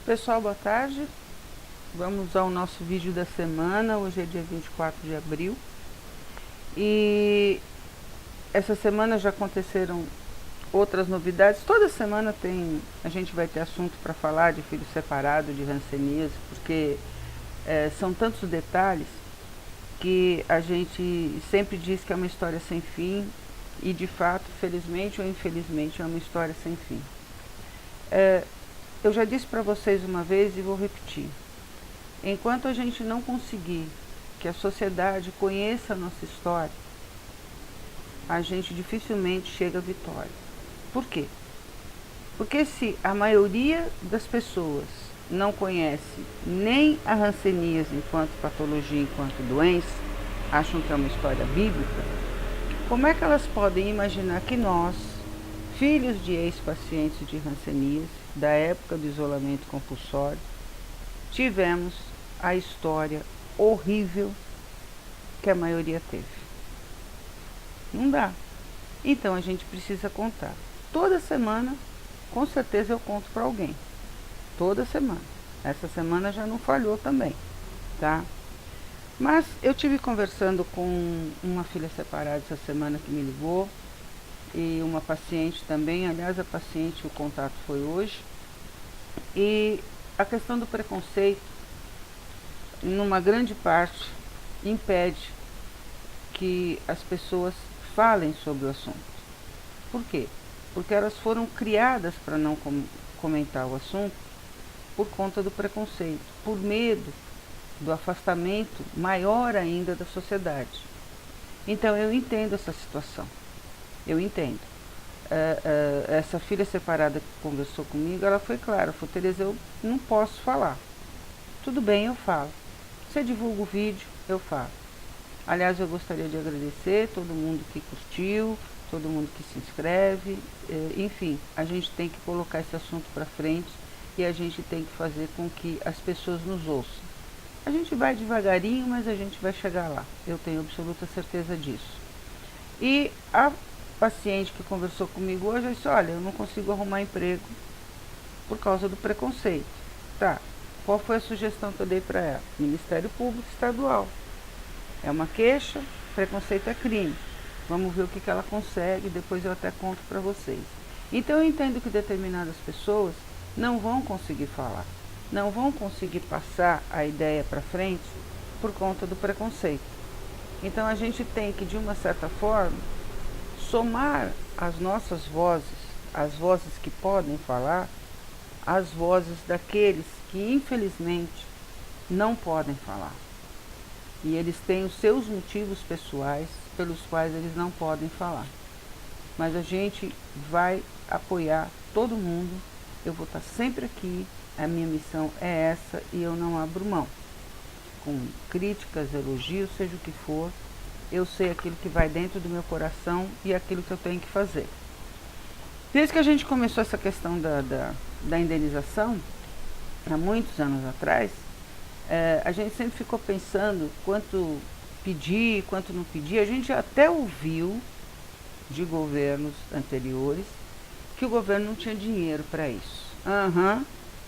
Pessoal, boa tarde. Vamos ao nosso vídeo da semana. Hoje é dia 24 de abril. E essa semana já aconteceram outras novidades. Toda semana a gente vai ter assunto para falar de filho separado, de hanseníase, porque são tantos detalhes que a gente sempre diz que é uma história sem fim. E de fato, felizmente ou infelizmente, é uma história sem fim. Eu já disse para vocês uma vez e vou repetir. Enquanto a gente não conseguir que a sociedade conheça a nossa história, a gente dificilmente chega à vitória. Por quê? Porque se a maioria das pessoas não conhece nem a hanseníase enquanto patologia, enquanto doença, acham que é uma história bíblica, como é que elas podem imaginar que nós, filhos de ex-pacientes de hanseníase, da época do isolamento compulsório, tivemos a história horrível que a maioria teve? Não dá. Então a gente precisa contar. Toda semana, com certeza eu conto para alguém. Toda semana. Essa semana já não falhou também, tá? Mas eu tive conversando com uma filha separada essa semana que me ligou, e uma paciente também. Aliás, a paciente, o contato foi hoje. E a questão do preconceito, numa grande parte, impede que as pessoas falem sobre o assunto. Por quê? Porque elas foram criadas para não comentar o assunto por conta do preconceito, por medo do afastamento maior ainda da sociedade. Então eu entendo essa situação. Eu entendo. Essa filha separada que conversou comigo, ela foi clara, falou: Tereza, eu não posso falar. Tudo bem, eu falo. Você divulga o vídeo, eu falo. Aliás, eu gostaria de agradecer todo mundo que curtiu, todo mundo que se inscreve. Enfim, a gente tem que colocar esse assunto para frente e a gente tem que fazer com que as pessoas nos ouçam. A gente vai devagarinho, mas a gente vai chegar lá. Eu tenho absoluta certeza disso. E a paciente que conversou comigo hoje disse: olha, eu não consigo arrumar emprego por causa do preconceito. Tá, qual foi a sugestão que eu dei para ela? Ministério Público Estadual. É uma queixa, preconceito é crime. Vamos ver o que ela consegue, depois eu até conto para vocês. Então eu entendo que determinadas pessoas não vão conseguir falar, não vão conseguir passar a ideia para frente por conta do preconceito. Então a gente tem que, de uma certa forma, somar as nossas vozes, as vozes que podem falar, às vozes daqueles que infelizmente não podem falar. E eles têm os seus motivos pessoais pelos quais eles não podem falar. Mas a gente vai apoiar todo mundo. Eu vou estar sempre aqui. A minha missão é essa e eu não abro mão. Com críticas, elogios, seja o que for, eu sei aquilo que vai dentro do meu coração e aquilo que eu tenho que fazer. Desde que a gente começou essa questão da indenização, há muitos anos atrás, a gente sempre ficou pensando quanto pedir, quanto não pedir. A gente até ouviu de governos anteriores que o governo não tinha dinheiro para isso.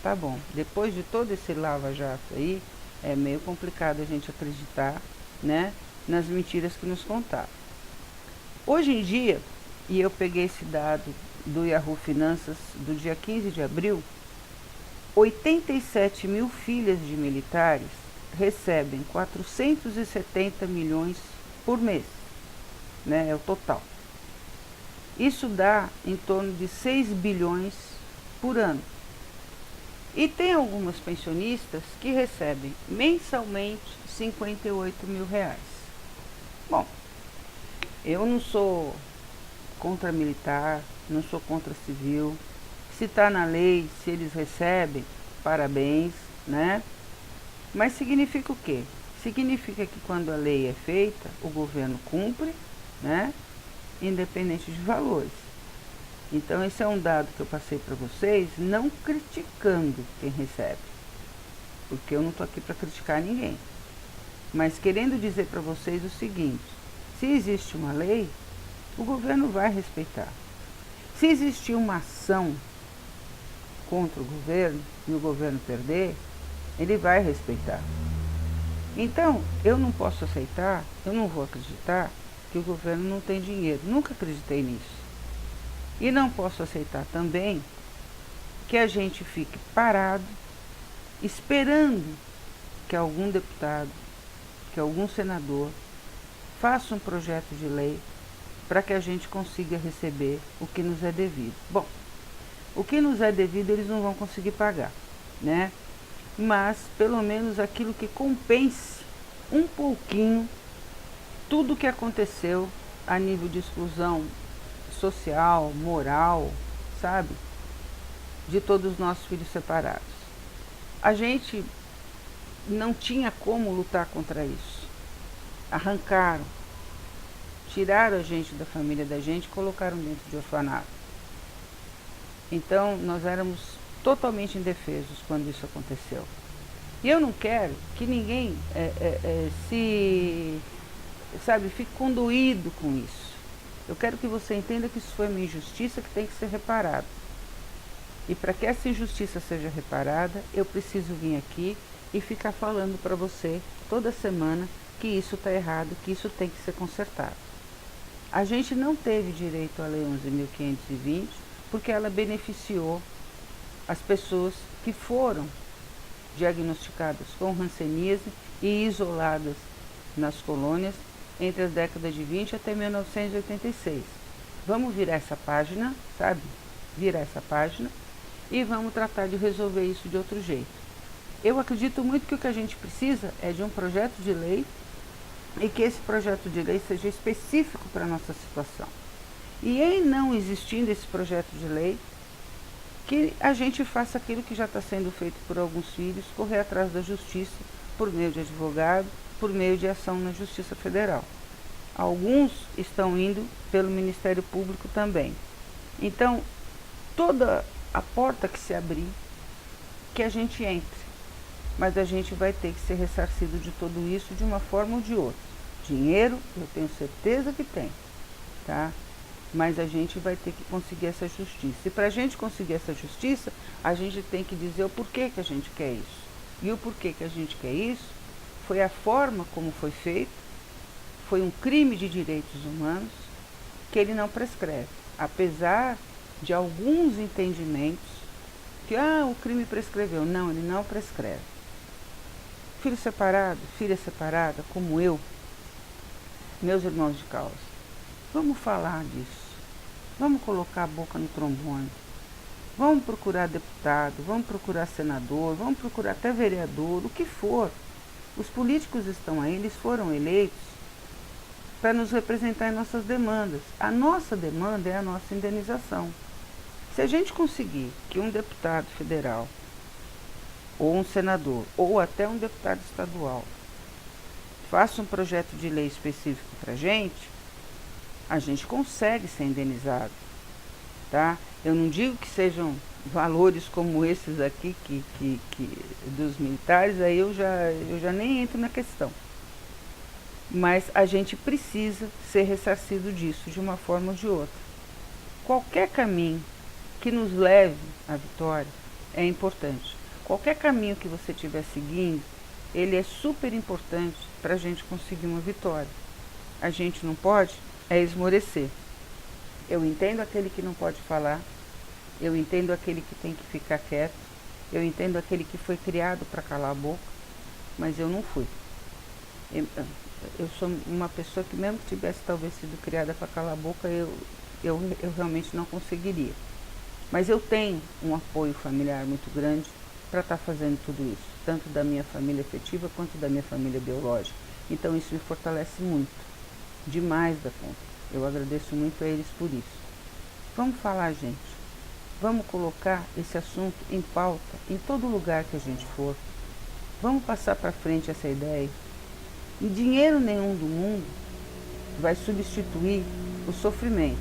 Tá bom. Depois de todo esse lava-jato aí, é meio complicado a gente acreditar, né, nas mentiras que nos contaram. Hoje em dia, e eu peguei esse dado do Yahoo Finanças do dia 15 de abril, 87 mil filhas de militares recebem 470 milhões por mês, né, é o total. Isso dá em torno de 6 bilhões por ano. E tem algumas pensionistas que recebem mensalmente 58 mil reais. Bom, eu não sou contra militar, não sou contra civil. Se está na lei, se eles recebem, parabéns, né? Mas significa o quê? Significa que quando a lei é feita, o governo cumpre, né? Independente de valores. Então esse é um dado que eu passei para vocês, não criticando quem recebe, porque eu não estou aqui para criticar ninguém, mas querendo dizer para vocês o seguinte: se existe uma lei, o governo vai respeitar. Se existir uma ação contra o governo e o governo perder, ele vai respeitar. Então, eu não posso aceitar, eu não vou acreditar que o governo não tem dinheiro. Nunca acreditei nisso. E não posso aceitar também que a gente fique parado, esperando que algum deputado, que algum senador faça um projeto de lei para que a gente consiga receber o que nos é devido. Bom, o que nos é devido eles não vão conseguir pagar, né? Mas pelo menos aquilo que compense um pouquinho tudo o que aconteceu a nível de exclusão social, moral, sabe? De todos os nossos filhos separados. A gente não tinha como lutar contra isso. Arrancaram, tiraram a gente da família da gente e colocaram dentro de orfanato. Então, nós éramos totalmente indefesos quando isso aconteceu. E eu não quero que ninguém fique condoído com isso. Eu quero que você entenda que isso foi uma injustiça que tem que ser reparada. E para que essa injustiça seja reparada, eu preciso vir aqui e ficar falando para você toda semana que isso está errado, que isso tem que ser consertado. A gente não teve direito à Lei 11.520 porque ela beneficiou as pessoas que foram diagnosticadas com hanseníase e isoladas nas colônias entre as décadas de 20 até 1986. Vamos virar essa página, sabe? Virar essa página e vamos tratar de resolver isso de outro jeito. Eu acredito muito que o que a gente precisa é de um projeto de lei e que esse projeto de lei seja específico para a nossa situação. E em não existindo esse projeto de lei, que a gente faça aquilo que já está sendo feito por alguns filhos, correr atrás da justiça por meio de advogado, por meio de ação na Justiça Federal. Alguns estão indo pelo Ministério Público também. Então, toda a porta que se abrir, que a gente entre. Mas a gente vai ter que ser ressarcido de tudo isso de uma forma ou de outra. Dinheiro, eu tenho certeza que tem, tá? Mas a gente vai ter que conseguir essa justiça. E para a gente conseguir essa justiça, a gente tem que dizer o porquê que a gente quer isso. E o porquê que a gente quer isso foi a forma como foi feito, foi um crime de direitos humanos que ele não prescreve. Apesar de alguns entendimentos que o crime prescreveu. Não, ele não prescreve. Filho separado, filha separada, como eu, meus irmãos de causa, vamos falar disso. Vamos colocar a boca no trombone. Vamos procurar deputado, vamos procurar senador, vamos procurar até vereador, o que for. Os políticos estão aí, eles foram eleitos para nos representar em nossas demandas. A nossa demanda é a nossa indenização. Se a gente conseguir que um deputado federal, ou um senador, ou até um deputado estadual, faça um projeto de lei específico para a gente consegue ser indenizado, tá? Eu não digo que sejam valores como esses aqui, que dos militares, aí eu já nem entro na questão. Mas a gente precisa ser ressarcido disso, de uma forma ou de outra. Qualquer caminho que nos leve à vitória é importante. Qualquer caminho que você estiver seguindo, ele é super importante para a gente conseguir uma vitória. A gente não pode esmorecer. Eu entendo aquele que não pode falar, eu entendo aquele que tem que ficar quieto, eu entendo aquele que foi criado para calar a boca, mas eu não fui. Eu sou uma pessoa que mesmo que tivesse talvez sido criada para calar a boca, eu realmente não conseguiria. Mas eu tenho um apoio familiar muito grande para estar fazendo tudo isso, tanto da minha família afetiva quanto da minha família biológica. Então isso me fortalece muito, demais da conta. Eu agradeço muito a eles por isso. Vamos falar, gente. Vamos colocar esse assunto em pauta em todo lugar que a gente for. Vamos passar para frente essa ideia. E dinheiro nenhum do mundo vai substituir o sofrimento.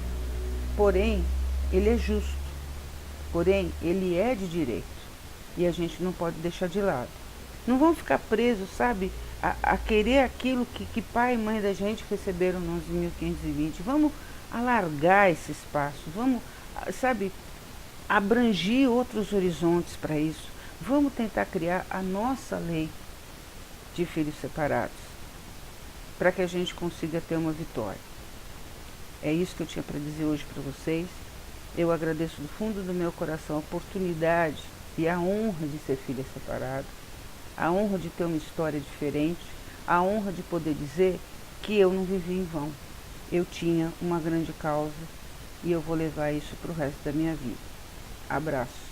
Porém, ele é justo. Porém, ele é de direito. E a gente não pode deixar de lado. Não vamos ficar presos, sabe, a querer aquilo que pai e mãe da gente receberam no 11.520. Vamos alargar esse espaço. Vamos, sabe, abrangir outros horizontes para isso. Vamos tentar criar a nossa lei de filhos separados, para que a gente consiga ter uma vitória. É isso que eu tinha para dizer hoje para vocês. Eu agradeço do fundo do meu coração a oportunidade e a honra de ser filha separada, a honra de ter uma história diferente, a honra de poder dizer que eu não vivi em vão. Eu tinha uma grande causa e eu vou levar isso para o resto da minha vida. Abraço.